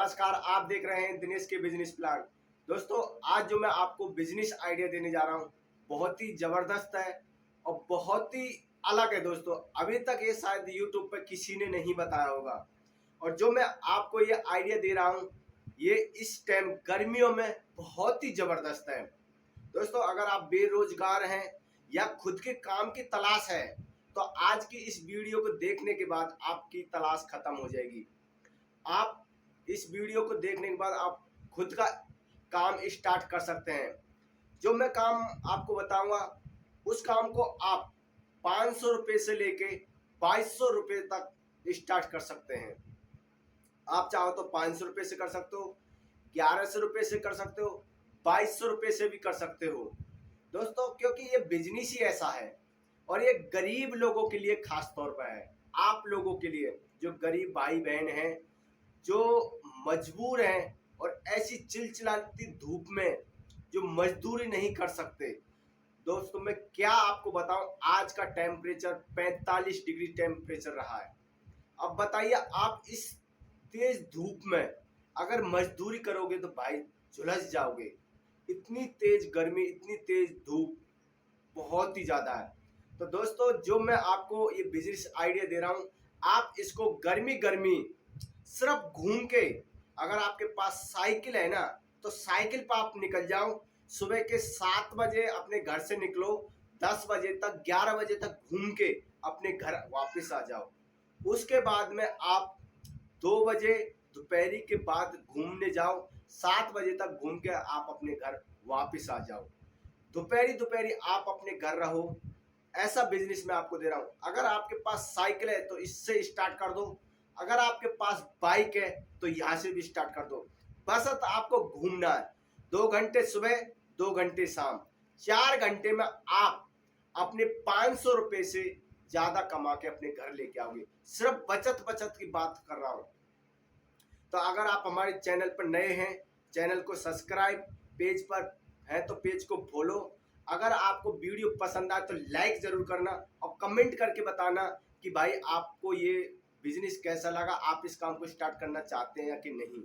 नमस्कार, आप देख रहे हैं दिनेश के बिजनेस प्लान। दोस्तों, आज जो मैं आपको बिजनेस आइडिया देने जा रहा हूँ बहुत ही जबरदस्त है और बहुत ही अलग है। दोस्तों, अभी तक ये शायद यूट्यूब पर किसी ने नहीं बताया होगा और जो मैं आपको ये आइडिया दे रहा हूँ ये इस टाइम गर्मियों में बहुत ही जबरदस्त है। दोस्तों, अगर आप बेरोजगार हैं या खुद के काम की तलाश है तो आज की इस वीडियो को देखने के बाद आपकी तलाश खत्म हो जाएगी। आप इस वीडियो को देखने के बाद आप खुद का काम स्टार्ट कर सकते हैं। जो मैं काम आपको बताऊंगा उस काम को आप 500 रुपये से लेके 2200 रुपये तक स्टार्ट कर सकते हैं। आप चाहो तो 500 रुपये से कर सकते हो, 1100 रुपये से कर सकते हो, 2200 रुपये से भी कर सकते हो। दोस्तों, क्योंकि ये बिजनेस ही ऐसा है और ये गरीब लोगों के लिए खास तौर पर है। आप लोगों के लिए जो गरीब भाई बहन हैं, जो मजबूर हैं और ऐसी चिलचिलाती धूप में जो मजदूरी नहीं कर सकते। दोस्तों, मैं क्या आपको बताऊं, आज का टेम्परेचर 45 डिग्री टेम्परेचर रहा है। अब बताइए, आप इस तेज धूप में अगर मजदूरी करोगे तो भाई झुलस जाओगे। इतनी तेज गर्मी, इतनी तेज धूप बहुत ही ज़्यादा है। तो दोस्तों, जो मैं आपको ये बिजनेस आइडिया दे रहा हूँ, आप इसको गर्मी गर्मी सिर्फ घूम के, अगर आपके पास साइकिल है ना तो साइकिल पर आप निकल जाओ। सुबह के 7 बजे अपने घर से निकलो, 10 बजे तक 11 बजे तक घूम के अपने घर वापस आ जाओ। उसके बाद में आप 2 बजे दोपहरी के बाद घूमने जाओ, 7 बजे तक घूम के आप अपने घर वापस आ जाओ। दोपहरी दोपहरी आप अपने घर रहो। ऐसा बिजनेस मैं आपको दे रहा हूँ। अगर आपके पास साइकिल है तो इससे स्टार्ट कर दो, अगर आपके पास बाइक है तो यहाँ से भी स्टार्ट कर दो। बस अब आपको घूमना है। 2 घंटे सुबह, 2 घंटे शाम, 4 घंटे में आप अपने 500 रुपये से ज़्यादा कमा के अपने घर लेके आओगे। सिर्फ बचत बचत की बात कर रहा हूँ। तो अगर आप हमारे चैनल पर नए हैं, चैनल को सब्सक्राइब, पेज पर है तो पेज को फॉलो। अगर आपको वीडियो पसंद आए तो लाइक ज़रूर करना और कमेंट करके बताना कि भाई आपको ये बिजनेस कैसा लगा, आप इस काम को स्टार्ट करना चाहते हैं या कि नहीं।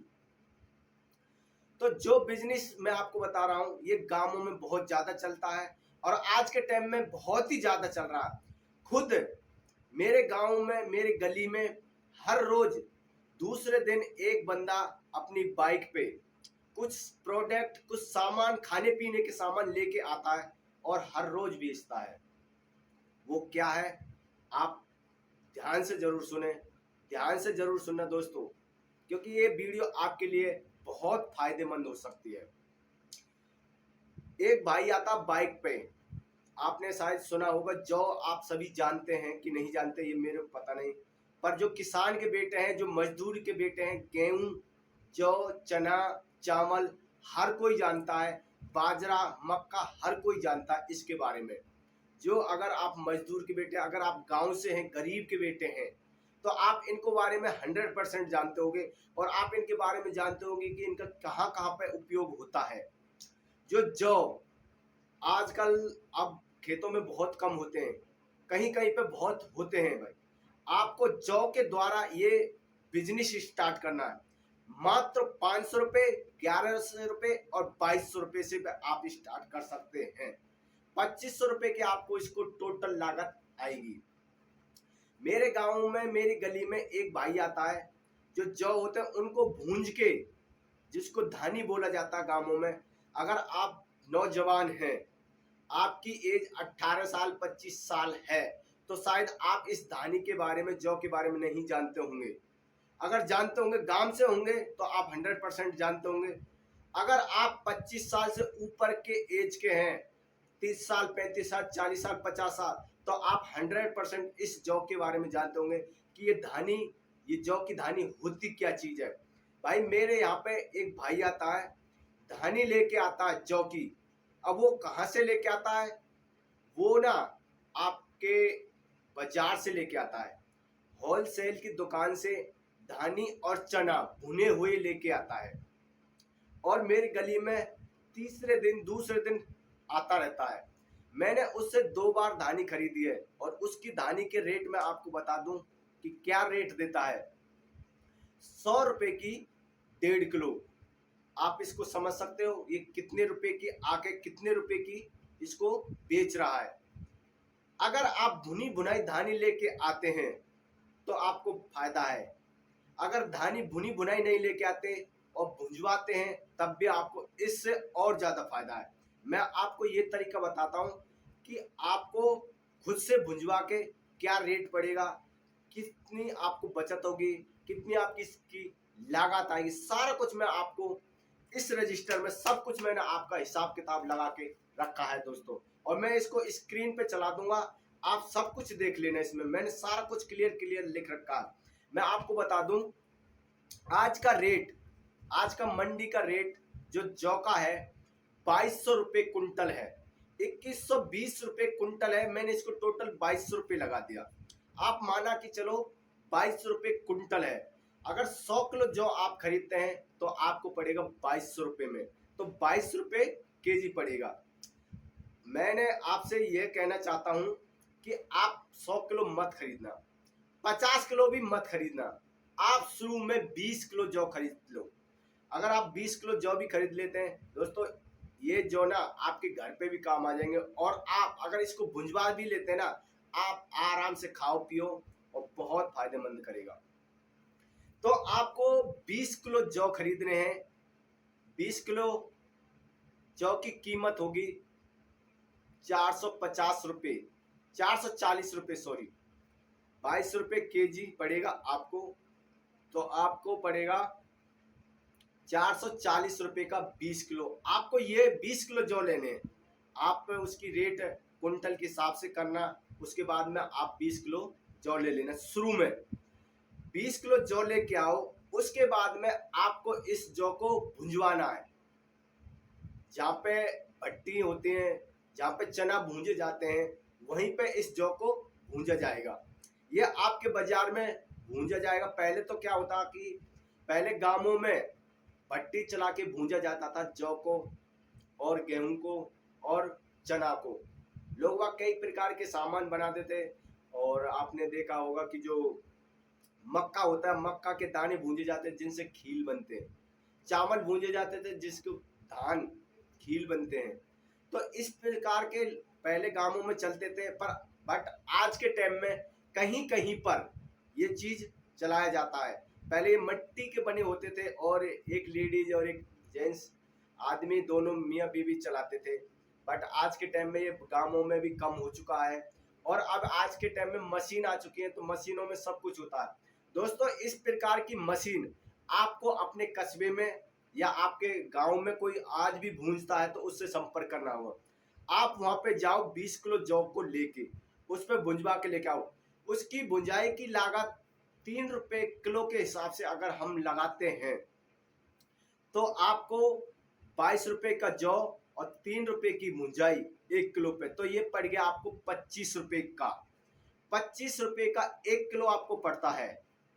तो जो बिजनेस मैं आपको बता रहा हूँ ये गांवों में बहुत ज़्यादा चलता है और आज के टाइम में बहुत ही ज़्यादा चल रहा है। खुद मेरे गांव में, मेरे गली में हर रोज दूसरे दिन एक बंदा अपनी बाइक पे कुछ प्रोडक्ट, कुछ सामान, खाने पीने के सामान लेके आता है और हर रोज बेचता है। वो क्या है, आप ध्यान से जरूर सुने, ध्यान से जरूर सुनना दोस्तों, क्योंकि ये वीडियो आपके लिए बहुत फायदेमंद हो सकती है। एक भाई आता बाइक पे, आपने शायद सुना होगा, जो आप सभी जानते हैं कि नहीं जानते ये मेरे को पता नहीं, पर जो किसान के बेटे हैं, जो मजदूर के बेटे हैं, गेहूं, जौ, चना, चावल हर कोई जानता है, बाजरा, मक्का हर कोई जानता है इसके बारे में। जो अगर आप मजदूर के बेटे, अगर आप गांव से हैं, गरीब के बेटे हैं, तो आप इनको बारे में 100% जानते होंगे और आप इनके बारे में जानते होंगे कि इनका कहाँ कहाँ पे उपयोग होता है। जो जौ आजकल अब खेतों में बहुत कम होते हैं, कहीं कहीं पे बहुत होते हैं भाई। आपको जौ के द्वारा ये बिजनेस स्टार्ट करना है। मात्र 500 रुपये, 1100 रुपये और 2200 रुपये से आप स्टार्ट कर सकते हैं। 2500 रुपये की आपको इसको टोटल लागत आएगी। मेरे गांव में, मेरी गली में एक भाई आता है, जो जौ होते हैं उनको भूंज के, जिसको धानी बोला जाता है गांवों में। अगर आप नौजवान हैं, आपकी एज 18 साल 25 साल है तो शायद आप इस धानी के बारे में, जौ के बारे में नहीं जानते होंगे। अगर जानते होंगे, गांव से होंगे तो आप 100% जानते होंगे। अगर आप 25 साल से ऊपर के एज के हैं, 30 साल, 35 साल, 40 साल, 50 साल, तो आप 100% इस जौ के बारे में जानते होंगे कि ये धानी, ये जौ की धानी होती क्या चीज़ है। भाई, मेरे यहाँ पे एक भाई आता है, धानी लेके आता है जौ की। अब वो कहाँ से लेके आता है, वो ना आपके बाजार से लेके आता है, होलसेल की दुकान से धानी और चना भुने हुए लेके आता है और मेरी गली में तीसरे दिन, दूसरे दिन आता रहता है। मैंने उससे 2 बार धानी खरीदी है और उसकी धानी के रेट में आपको बता दूं कि क्या रेट देता है। 100 रुपये की 1.5 किलो। आप इसको समझ सकते हो ये कितने रुपए की आके कितने रुपए की इसको बेच रहा है। अगर आप भुनी भुनाई धानी लेके आते हैं तो आपको फायदा है। अगर धानी भुनी भुनाई नहीं लेके आते और भुंजवाते हैं तब भी आपको इससे और ज्यादा फायदा है। मैं आपको ये तरीका बताता हूँ कि आपको खुद से भुंजवा के क्या रेट पड़ेगा, कितनी आपको बचत होगी, कितनी आपकी इसकी लागत आएगी, सारा कुछ मैं आपको इस रजिस्टर में सब कुछ मैंने आपका हिसाब किताब लगा के रखा है दोस्तों। और मैं इसको स्क्रीन पे चला दूंगा, आप सब कुछ देख लेना। इसमें मैंने सारा कुछ क्लियर क्लियर लिख रखा है। मैं आपको बता दूं आज का रेट, आज का मंडी का रेट जो जौ का है 2200 रुपये कुंटल है, 2120 रुपये कुंटल है। मैंने इसको टोटल 2200 रुपये लगा दिया। आप माना कि चलो 2200 रुपये कुंटल है। अगर 100 किलो जौ आप खरीदते हैं तो आपको पड़ेगा 2200 रुपये में, तो 22 रुपये केजी पड़ेगा। मैंने आपसे यह कहना चाहता हूं कि आप 100 किलो मत खरीदना, 50 किलो भी मत खरीदना। आप शुरू में 20 किलो जौ खरीद लो। अगर आप 20 किलो जौ भी खरीद लेते हैं दोस्तों, ये जौ ना आपके घर पे भी काम आ जाएंगे। और आप अगर इसको भुंजवा भी लेते हैं ना, आप आराम से खाओ पियो और बहुत फायदेमंद करेगा। तो आपको 20 किलो जौ खरीदने हैं। 20 किलो जौ की कीमत होगी 450 रुपये, 440 रुपये सॉरी, 22 रुपये केजी पड़ेगा आपको। तो आपको पड़ेगा 440 रुपये का 20 किलो। आपको ये 20 किलो जौ लेने हैं, आप उसकी रेट कुंटल के हिसाब से करना। उसके बाद में आप 20 किलो जौ ले लेना। शुरू में 20 किलो जौ लेके आओ, उसके बाद में आपको इस जौ को भुंजवाना है। जहाँ पे भट्टी होती है, जहाँ पे चना भूंजे जाते हैं, वहीं पे इस जौ को भूंजा जाएगा। ये आपके बाजार में भूंजा जाएगा। पहले तो क्या होता कि पहले गांवों में भट्टी चला के भूंजा जाता था जौ को और गेहूं को और चना को। लोग वह कई प्रकार के सामान बनाते थे। और आपने देखा होगा कि जो मक्का होता है, मक्का के दाने भूंजे जाते हैं जिनसे खील बनते हैं। चावल भूंजे जाते थे जिसको धान खील बनते हैं। तो इस प्रकार के पहले गांवों में चलते थे। बट आज के टाइम में कहीं कहीं पर ये चीज चलाया जाता है। पहले ये मिट्टी के बने होते थे और एक लेडीज और एक जेंट्स आदमी दोनों मियाँ बीवी चलाते थे। बट आज के टाइम में ये गांवों में भी कम हो चुका है। और अब आज के टाइम में मशीन आ चुकी है, तो मशीनों में सब कुछ होता है दोस्तों। इस प्रकार की मशीन आपको अपने कस्बे में या आपके गांव में कोई आज भी भूंजता है तो उससे संपर्क करना होगा। आप वहां पे जाओ, 20 किलो जौ को लेके उस पर भुंजवा के लेके आओ। उसकी भुंजाई की लागत 3 रुपए किलो के हिसाब से अगर हम लगाते हैं तो आपको 22 रुपए का जौ और 3 रुपए की भुंजाई 1 किलो पे, तो ये पड़ गया आपको 25 रुपए का। 25 रुपए का 1 किलो आपको पड़ता है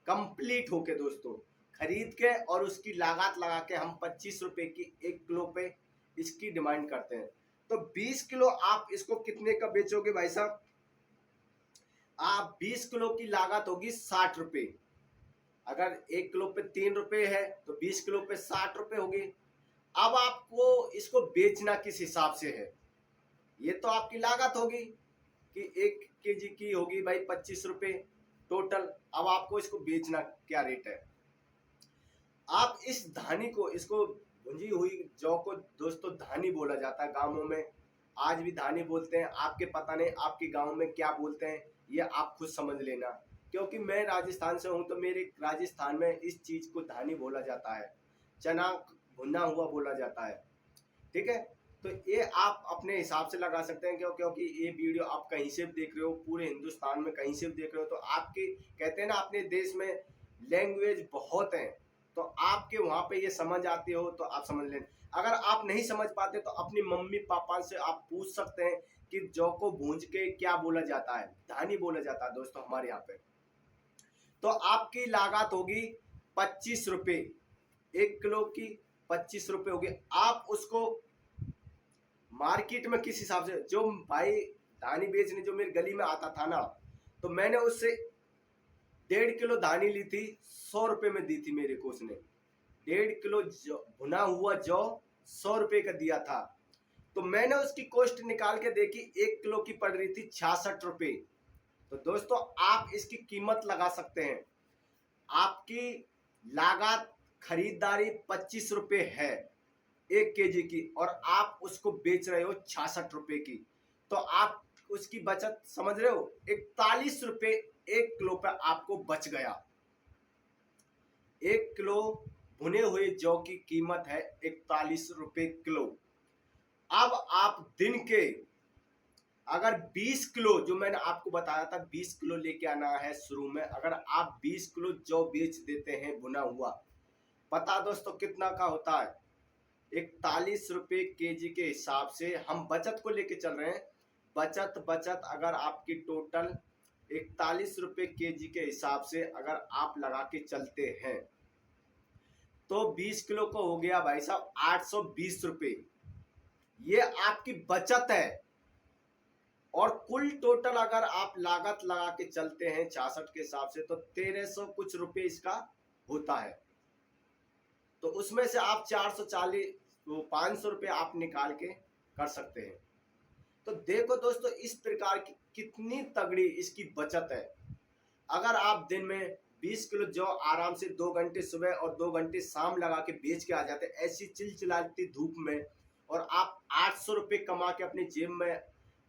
कंप्लीट होके दोस्तों, खरीद के। और उसकी लागत लगा के हम 25 रुपए की 1 किलो पे इसकी डिमांड करते हैं। तो 20 किलो आप इसको कितने का बेचोगे भाई साहब? आप 20 किलो की लागत होगी 60 रुपए। अगर 1 किलो पे 3 रुपए है तो 20 किलो पे 60 रुपए होगी। अब आपको इसको बेचना किस हिसाब से है, ये तो आपकी लागत होगी कि 1 केजी की होगी भाई 25 रुपए टोटल। अब आपको इसको बेचना क्या रेट है। आप इस धानी को, इसको भुंजी हुई जौ को दोस्तों धानी बोला जाता है गांवों में। आज भी धानी बोलते हैं, आपके पता नहीं आपके गांव में क्या बोलते हैं, ये आप खुद समझ लेना। क्योंकि मैं राजस्थान से हूं तो मेरे राजस्थान में इस चीज को धानी बोला जाता है, चना भुना हुआ बोला जाता है। ठीक है, तो ये आप अपने हिसाब से लगा सकते हैं। क्योंकि ये वीडियो आप कहीं से भी देख रहे हो, पूरे हिंदुस्तान में कहीं से भी देख रहे हो, तो आपके कहते हैं ना अपने देश में लैंग्वेज बहुत है, तो आपके वहां पे ये समझ आती हो तो आप समझ लें। अगर आप नहीं समझ पाते तो अपनी मम्मी पापा से आप पूछ सकते हैं कि जौ को भूंज के क्या बोला जाता है। धानी बोला जाता है दोस्तों हमारे यहाँ पे। तो आपकी लागत होगी 25 रुपए, 1 किलो की 25 रुपए होगी। आप उसको मार्केट में किस हिसाब से, जो भाई धानी बेचने जो मेरी गली में आता था ना, तो मैंने उससे 1.5 किलो धानी ली थी, 100 रुपए में दी थी मेरे को उसने। 1.5 किलो भुना हुआ जौ 100 रुपए का दिया था। तो मैंने उसकी कॉस्ट निकाल के देखी, 1 किलो की पड़ रही थी 66 रुपए। तो दोस्तों आप इसकी कीमत लगा सकते हैं। आपकी लागत खरीदारी 25 रुपए है 1 केजी की, और आप उसको बेच रहे हो 66 रुपए की। तो आप उसकी बचत समझ रहे हो, 41 रुपए 1 किलो पे आपको बच गया। 1 किलो भुने हुए जौ की कीमत है 41 रुपए किलो। अब आप दिन के अगर 20 किलो, जो मैंने आपको बताया था 20 किलो लेके आना है शुरू में, अगर आप 20 किलो जौ बेच देते हैं भुना हुआ, पता दोस्तों कितना का होता है? 41 रुपए केजी के हिसाब से हम बचत को लेके चल रहे हैं। बचत अगर आपकी टोटल 41 रुपए केजी के हिसाब से अगर आप लगा के चलते हैं, तो 20 किलो को हो गया भाई साहब 820 रुपए। ये आपकी बचत है। और कुल टोटल अगर आप लागत लगा के चलते हैं 66 के हिसाब से, तो 1300 कुछ रुपए इसका होता है। तो उसमें से आप 440 500 रुपए आप निकाल के कर सकते हैं। तो देखो दोस्तों इस प्रकार की कितनी तगड़ी इसकी बचत है। अगर आप दिन में 20 किलो जौ आराम से 2 घंटे सुबह और 2 घंटे शाम लगा के बेच के आ जाते हैं ऐसी चिलचिलाती धूप में, और आप 800 रुपये कमा के अपनी जेब में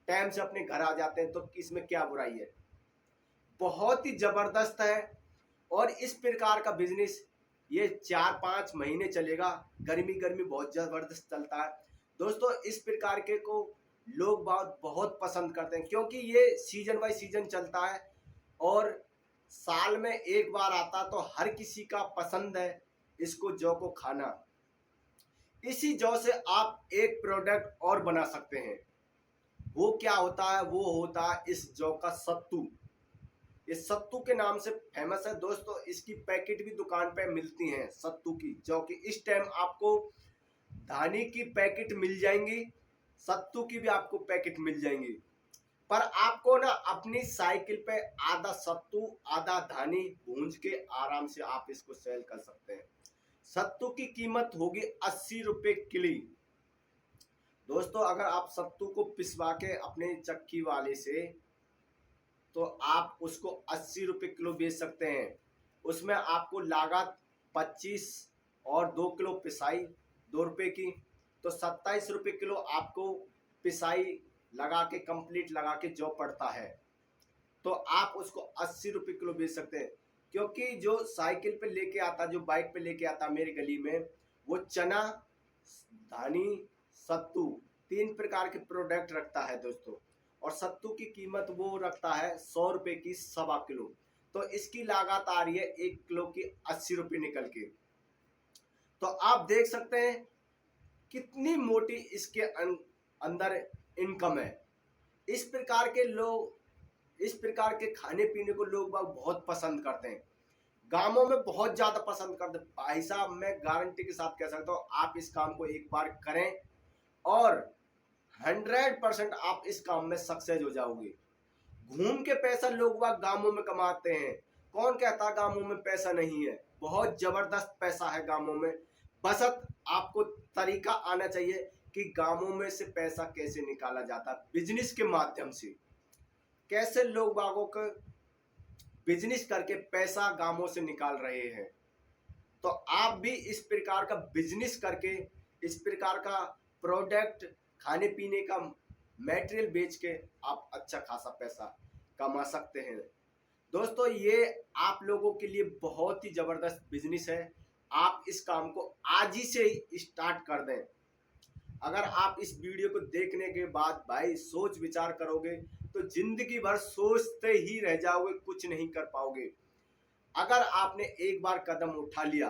टाइम से अपने घर आ जाते हैं, तो इसमें क्या बुराई है? बहुत ही जबरदस्त है। और इस प्रकार का बिजनेस ये 4-5 महीने चलेगा। गर्मी बहुत जबरदस्त चलता है दोस्तों। इस प्रकार के को लोग बहुत पसंद करते हैं, क्योंकि ये सीजन बाय सीजन चलता है और साल में एक बार आता, तो हर किसी का पसंद है इसको जौ को खाना। इसी जौ से आप एक प्रोडक्ट और बना सकते हैं। वो क्या होता है? वो होता है इस जौ का सत्तू। इस सत्तू के नाम से फेमस है दोस्तों। इसकी पैकेट भी दुकान पे मिलती हैं सत्तू की, जौ की। इस टाइम आपको धानी की पैकेट मिल जाएंगी, सत्तू की भी आपको पैकेट मिल जाएंगी। पर आपको ना अपनी साइकिल पे आधा सत्तू आधा धानी भूंज के आराम से आप इसको सेल कर सकते हैं। सत्तू की कीमत होगी 80 रुपए किलो। दोस्तों अगर आप सत्तू को पिसवा के अपने चक्की वाले से, तो आप उसको 80 रुपए किलो बेच सकते हैं। उसमें आपको लागत 25 और 2 किलो पिसाई 2 रुपए की, तो 27 रुपए किलो आपको पिसाई लगा के कंप्लीट लगा के जो पड़ता है। तो आप उसको 80 रुपए किलो बेच सकते हैं। क्योंकि जो साइकिल पे लेके आता, जो बाइक पे लेके आता मेरी गली में, वो चना, धानी, सत्तू 3 प्रकार के प्रोडक्ट रखता है दोस्तों। और सत्तू की कीमत वो रखता है 100 रुपए की 1.25 किलो। तो इसकी लागत आ रही है 1 किलो की 80 रुपए निकल के। तो आप देख सकते हैं कितनी मोटी इसके अंदर इनकम है। इस प्रकार के लोग, इस प्रकार के खाने पीने को लोग बहुत पसंद करते हैं। गांवों में बहुत ज्यादा पसंद करते हैं भाई साहब। मैं गारंटी के साथ कह सकता हूँ, आप इस काम को एक बार करें और 100% आप इस काम में सक्सेस हो जाओगे। घूम के पैसा लोग गांवों में कमाते हैं। कौन कहता गांवों में पैसा नहीं है? बहुत जबरदस्त पैसा है गांवों में। बस आपको तरीका आना चाहिए कि गांवों में से पैसा कैसे निकाला जाता है, बिजनेस के माध्यम से। कैसे लोग बागों को बिजनेस करके पैसा गांवों से निकाल रहे हैं। तो आप भी इस प्रकार का बिजनेस करके, इस प्रकार का प्रोडक्ट, खाने पीने का मटेरियल बेच के आप अच्छा खासा पैसा कमा सकते हैं दोस्तों। ये आप लोगों के लिए बहुत ही जबरदस्त बिजनेस है। आप इस काम को आज ही से ही स्टार्ट कर दें। अगर आप इस वीडियो को देखने के बाद भाई सोच विचार करोगे, तो जिंदगी भर सोचते ही रह जाओगे, कुछ नहीं कर पाओगे। अगर आपने एक बार कदम उठा लिया,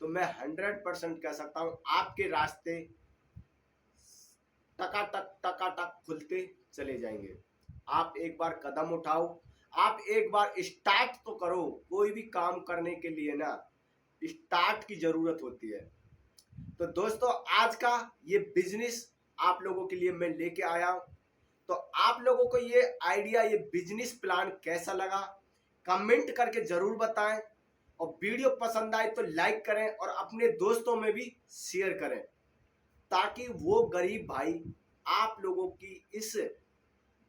तो मैं 100% कह सकता हूं आपके रास्ते टकाटक खुलते चले जाएंगे। आप एक बार कदम उठाओ, आप एक बार स्टार्ट तो करो। कोई भी काम करने के लिए ना स्टार्ट की जरूरत होती है। तो दोस्तों आज का ये बिजनेस आप लोगों के लिए मैं लेके आया हूं। तो आप लोगों को ये आइडिया, ये बिजनेस प्लान कैसा लगा, कमेंट करके जरूर बताएं। और वीडियो पसंद आए तो लाइक करें और अपने दोस्तों में भी शेयर करें, ताकि वो गरीब भाई आप लोगों की इस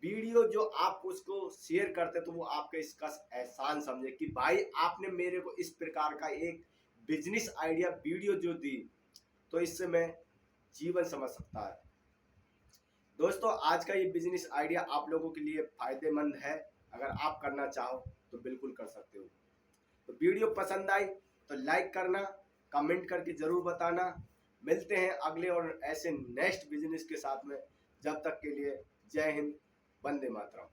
वीडियो जो आप उसको शेयर करते तो वो आपके इसका एहसान समझे कि भाई आपने मेरे को इस प्रकार का एक बिजनेस आइडिया वीडियो जो दी, तो इससे मैं जीवन समझ सकता है। दोस्तों आज का ये बिजनेस आइडिया आप लोगों के लिए फायदेमंद है, अगर आप करना चाहो तो बिल्कुल कर सकते हो। तो वीडियो पसंद आई तो लाइक करना, कमेंट करके जरूर बताना। मिलते हैं अगले और ऐसे नेक्स्ट बिजनेस के साथ में। जब तक के लिए जय हिंद, वंदे मातरम।